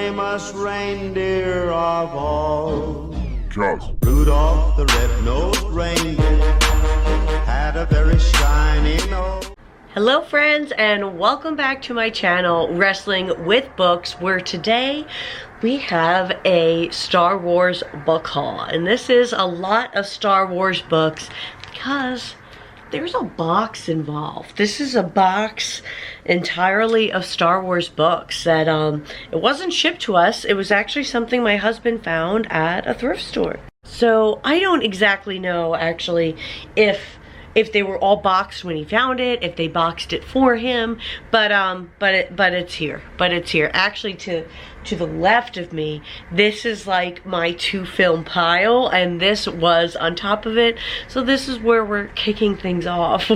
famous reindeer of all. Just Rudolph the red-nosed reindeer had a very shiny nose. Hello friends, and welcome back to my channel, Wrestling with Books, where today we have a Star Wars book haul. And this is a lot of Star Wars books because there's a box involved. This is a box entirely of Star Wars books that it wasn't shipped to us. It was actually something my husband found at a thrift store. So I don't exactly know actually if they were all boxed when he found it, if they boxed it for him, but it's here. Actually, to the left of me, this is like my 2-film pile, and this was on top of it. So this is where we're kicking things off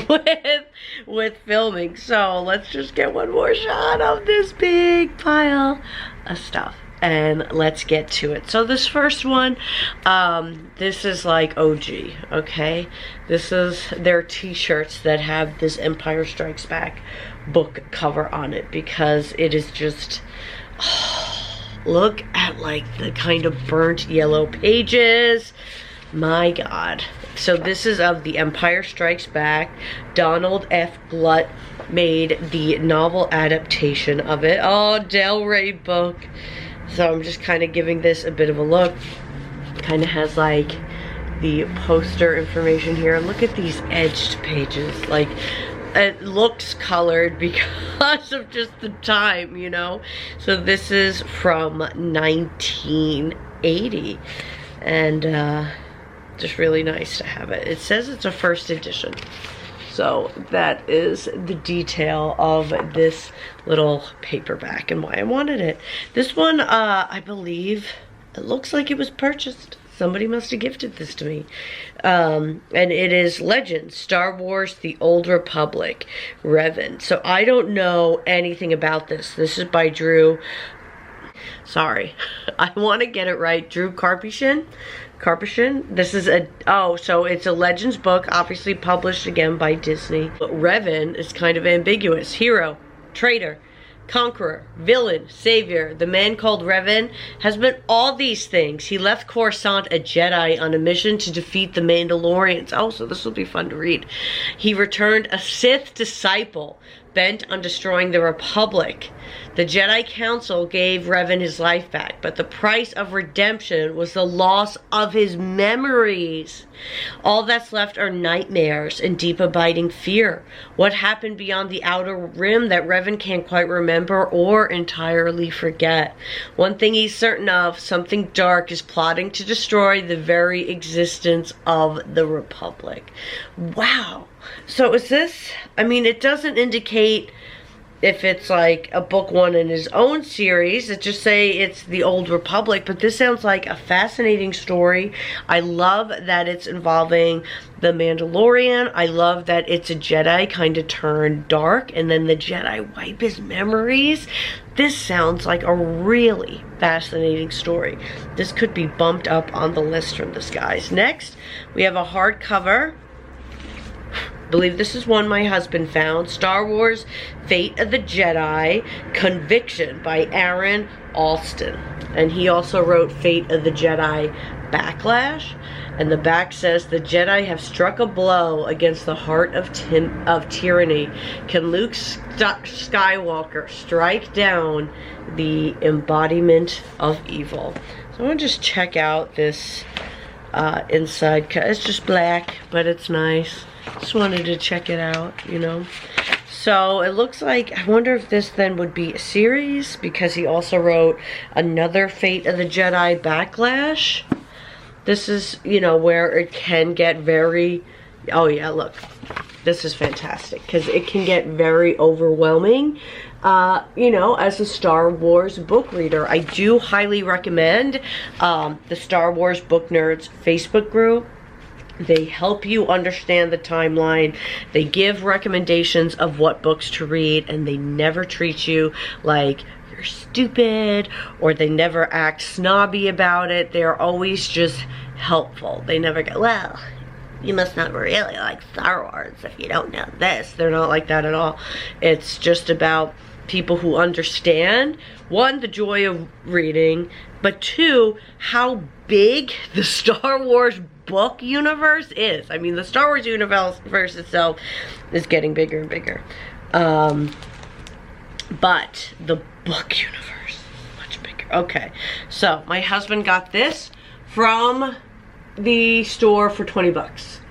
with filming. So let's just get one more shot of this big pile of stuff, and let's get to it. So this first one, this is like OG, okay? This is their t-shirts that have this Empire Strikes Back book cover on it, because it is just, look at like the kind of burnt yellow pages. My God. So this is of The Empire Strikes Back. Donald F. Glut made the novel adaptation of it. Oh, Del Rey book. So I'm just kind of giving this a bit of a look. Kind of has like the poster information here. Look at these edged pages. Like, it looks colored because of just the time, you know. So this is from 1980, and just really nice to have it. It says it's a first edition. So that is the detail of this little paperback and why I wanted it. This one, I believe, it looks like it was purchased. Somebody must have gifted this to me. And it is Legends, Star Wars, The Old Republic, Revan. So I don't know anything about this. This is by Drew. Sorry, I want to get it right. Drew Karpyshyn. This is so it's a Legends book, obviously published again by Disney. But Revan is kind of ambiguous. Hero, traitor, conqueror, villain, savior. The man called Revan has been all these things. He left Coruscant a Jedi on a mission to defeat the Mandalorians. Oh, so this will be fun to read. He returned a Sith disciple bent on destroying the Republic. The Jedi Council gave Revan his life back, but the price of redemption was the loss of his memories. All that's left are nightmares and deep abiding fear. What happened beyond the outer rim that Revan can't quite remember or entirely forget? One thing he's certain of, something dark is plotting to destroy the very existence of the Republic. Wow. So is this, I mean, it doesn't indicate if it's like a book one in his own series. It just say it's The Old Republic, but this sounds like a fascinating story. I love that it's involving the Mandalorian. I love that it's a Jedi kind of turned dark, and then the Jedi wipe his memories. This sounds like a really fascinating story. This could be bumped up on the list from this, guys. Next, we have a hardcover. I believe this is one my husband found. Star Wars, Fate of the Jedi, Conviction by Aaron Alston. And he also wrote Fate of the Jedi Backlash. And the back says, the Jedi have struck a blow against the heart of tyranny. Can Luke Skywalker strike down the embodiment of evil? So I want to just check out this inside. It's just black, but it's nice. Just wanted to check it out, you know. So it looks like, I wonder if this then would be a series, because he also wrote another Fate of the Jedi Backlash. This is, you know, where it can get very, oh yeah, look. This is fantastic, because it can get very overwhelming, you know, as a Star Wars book reader. I do highly recommend the Star Wars Book Nerds Facebook group. They help you understand the timeline. They give recommendations of what books to read, and they never treat you like you're stupid, or they never act snobby about it. They're always just helpful. They never go, well, you must not really like Star Wars if you don't know this. They're not like that at all. It's just about people who understand, one, the joy of reading, but two, how big the Star Wars book universe is. I mean, the Star Wars universe itself is getting bigger and bigger. But the book universe is much bigger. Okay, so my husband got this from the store for 20 bucks.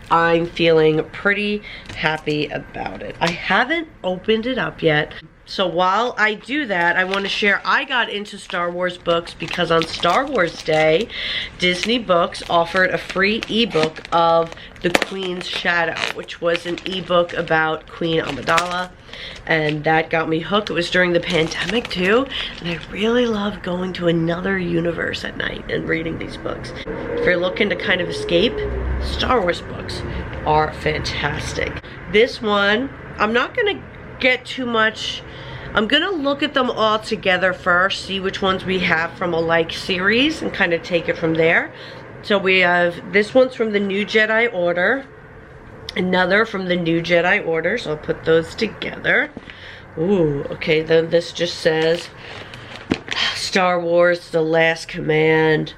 I'm feeling pretty happy about it. I haven't opened it up yet. So while I do that, I want to share, I got into Star Wars books because on Star Wars Day, Disney Books offered a free ebook of The Queen's Shadow, which was an ebook about Queen Amidala. And that got me hooked. It was during the pandemic too. And I really love going to another universe at night and reading these books. If you're looking to kind of escape, Star Wars books are fantastic. This one, I'm not gonna get too much. I'm gonna look at them all together first, see which ones we have from a like series and kind of take it from there. So we have, this one's from the New Jedi Order, another from the New Jedi Order, so I'll put those together. Ooh, okay, then this just says Star Wars The Last Command,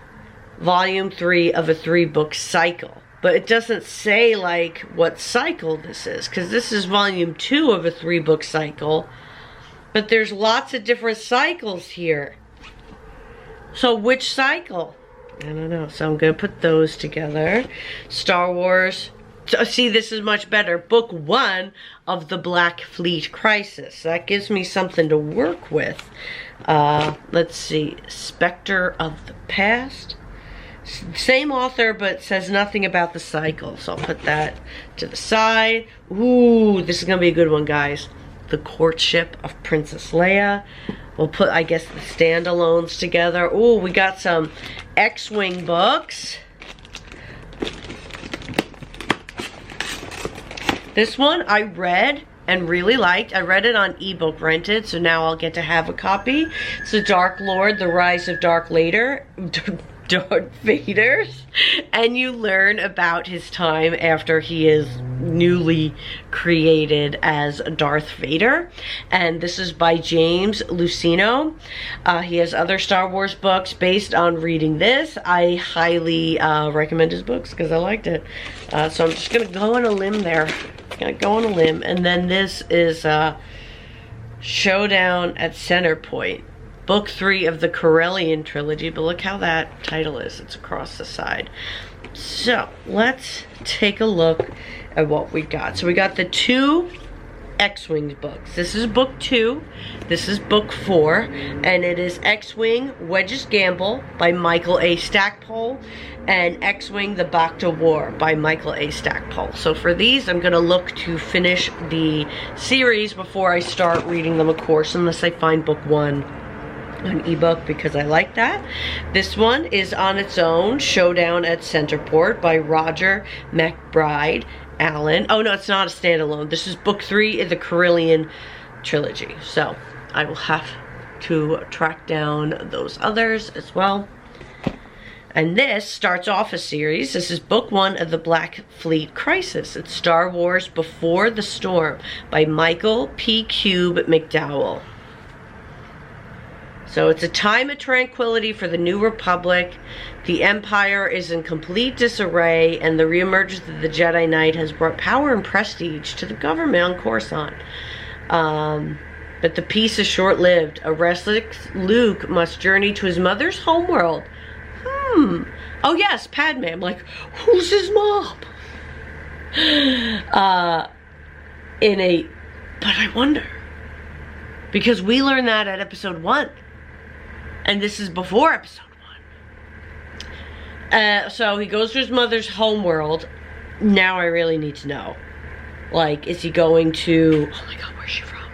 Volume 3 of a 3-book cycle. But it doesn't say like what cycle this is, because this is volume 2 of a 3-book cycle. But there's lots of different cycles here. So which cycle? I don't know. So I'm going to put those together. Star Wars. See, this is much better. Book 1 of the Black Fleet Crisis. That gives me something to work with. Let's see. Spectre of the Past. Same author, but says nothing about the cycle. So I'll put that to the side. Ooh, this is going to be a good one, guys. The Courtship of Princess Leia. We'll put, I guess, the standalones together. Ooh, we got some X-Wing books. This one I read and really liked. I read it on ebook rented, so now I'll get to have a copy. It's The Dark Lord, The Rise of Darth Vader. And you learn about his time after he is newly created as Darth Vader. And this is by James Luceno. He has other Star Wars books based on reading this. I highly recommend his books because I liked it. So I'm just gonna go on a limb there. And then this is Showdown at Center Point. Book 3 of the Corellian trilogy, but look how that title is. It's across the side. So let's take a look at what we got. So we got the 2 X-Wing books. This is book 2. This is book 4. And it is X-Wing Wedge's Gamble by Michael A. Stackpole and X-Wing The Bacta War by Michael A. Stackpole. So for these, I'm going to look to finish the series before I start reading them, of course, unless I find book 1 an ebook, because I like that. This one is on its own, Showdown at Centerport by Roger McBride Allen. Oh no, it's not a standalone. This is book 3 of the Corellian trilogy. So I will have to track down those others as well. And this starts off a series. This is book 1 of the Black Fleet Crisis. It's Star Wars Before the Storm by Michael P. Cube McDowell. So it's a time of tranquility for the New Republic. The Empire is in complete disarray, and the reemergence of the Jedi Knight has brought power and prestige to the government on Coruscant. But the peace is short-lived. A restless Luke must journey to his mother's homeworld. Oh yes, Padme. I'm like, who's his mom? But I wonder. Because we learned that at episode 1. And this is before episode 1. So he goes to his mother's homeworld. Now I really need to know. Like, is he going to... Oh my god, where's she from?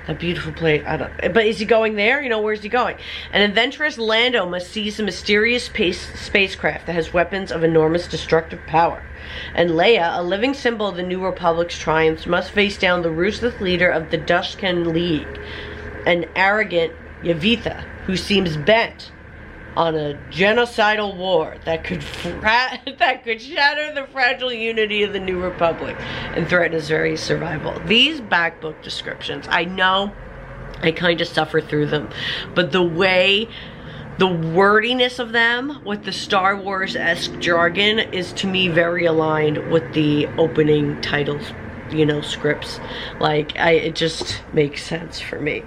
That beautiful place. I don't... But is he going there? You know, where's he going? An adventurous Lando must seize a mysterious spacecraft that has weapons of enormous destructive power. And Leia, a living symbol of the New Republic's triumphs, must face down the ruthless leader of the Dushkan League, an arrogant Yavitha, who seems bent on a genocidal war that could shatter the fragile unity of the New Republic and threaten his very survival. These back book descriptions, I know I kind of suffer through them. But the way, the wordiness of them with the Star Wars-esque jargon is to me very aligned with the opening titles, you know, scripts. Like, it just makes sense for me.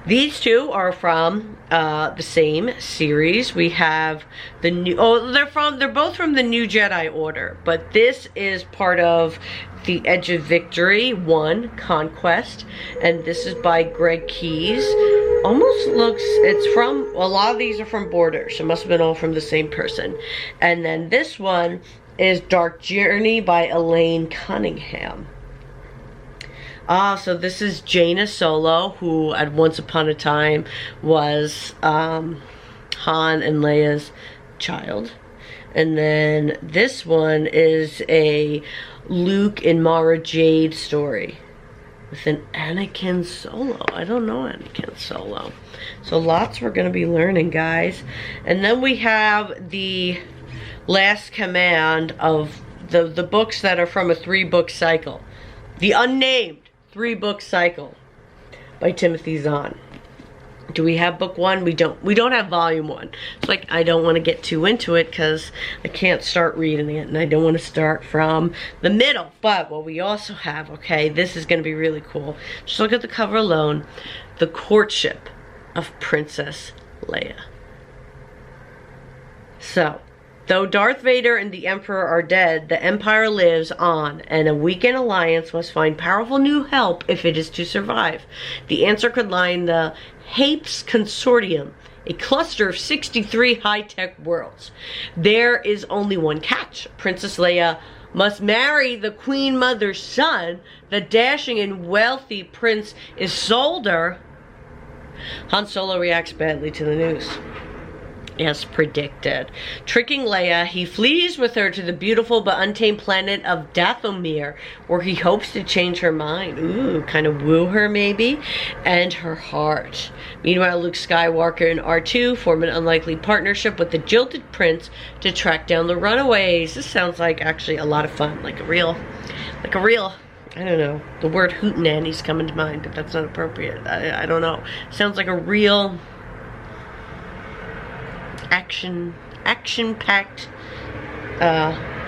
These two are from the same series. We have the new, they're both from the New Jedi Order, but this is part of The Edge of Victory 1, Conquest, and this is by Greg Keyes. Almost looks, it's from, a lot of these are from Borders, it must have been all from the same person. And then this one is Dark Journey by Elaine Cunningham. So this is Jaina Solo, who at once upon a time was Han and Leia's child. And then this one is a Luke and Mara Jade story with an Anakin Solo. I don't know Anakin Solo. So lots we're going to be learning, guys. And then we have the Last Command of the books that are from a 3-book cycle. The Unnamed 3-book cycle by Timothy Zahn. Do we have book 1? We don't. We don't have volume 1. It's like, I don't want to get too into it because I can't start reading it, and I don't want to start from the middle. But what we also have, okay, this is going to be really cool. Just look at the cover alone. The Courtship of Princess Leia. So, though Darth Vader and the Emperor are dead, the Empire lives on, and a weakened alliance must find powerful new help if it is to survive. The answer could lie in the Hapes Consortium, a cluster of 63 high-tech worlds. There is only one catch. Princess Leia must marry the Queen Mother's son. The dashing and wealthy Prince Isolde. Han Solo reacts badly to the news. As predicted. Tricking Leia, he flees with her to the beautiful but untamed planet of Dathomir, where he hopes to change her mind. Ooh, kind of woo her maybe, and her heart. Meanwhile, Luke Skywalker and R2 form an unlikely partnership with the jilted prince to track down the runaways. This sounds like actually a lot of fun, like a real, I don't know, the word hootenanny's coming to mind, but that's not appropriate. I don't know. Sounds like a real action-packed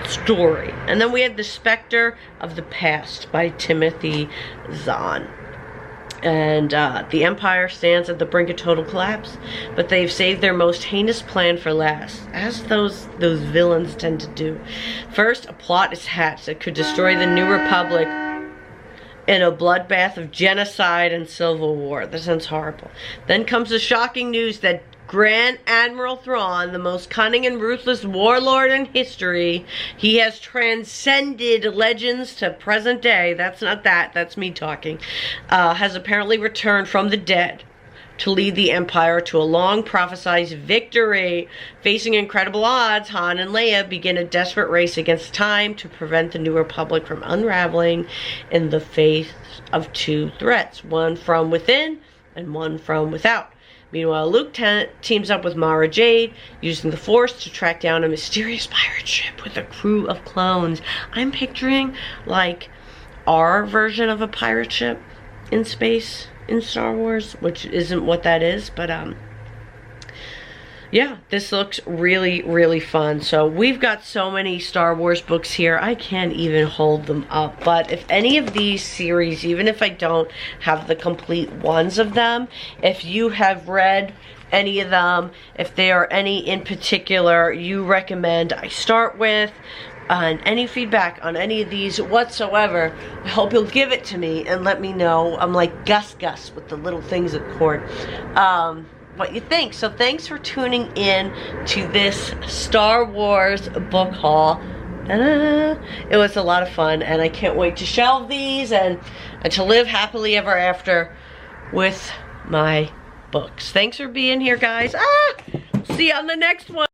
story. And then we have The Spectre of the Past by Timothy Zahn. And the Empire stands at the brink of total collapse, but they've saved their most heinous plan for last, as those villains tend to do. First, a plot is hatched that could destroy the New Republic in a bloodbath of genocide and civil war. That sounds horrible. Then comes the shocking news that Grand Admiral Thrawn, the most cunning and ruthless warlord in history, he has transcended legends to present day. That's not that, that's me talking. Has apparently returned from the dead to lead the Empire to a long prophesied victory. Facing incredible odds, Han and Leia begin a desperate race against time to prevent the New Republic from unraveling in the face of 2 threats, one from within and one from without. Meanwhile, Luke teams up with Mara Jade, using the Force to track down a mysterious pirate ship with a crew of clones. I'm picturing, like, our version of a pirate ship in space in Star Wars, which isn't what that is, but, yeah, this looks really, really fun. So we've got so many Star Wars books here, I can't even hold them up. But if any of these series, even if I don't have the complete ones of them, if you have read any of them, if there are any in particular you recommend I start with, and any feedback on any of these whatsoever, I hope you'll give it to me and let me know. I'm like Gus with the little things at court. What you think. So thanks for tuning in to this Star Wars book haul. It was a lot of fun, and I can't wait to shelve these and to live happily ever after with my books. Thanks for being here, guys. See you on the next one.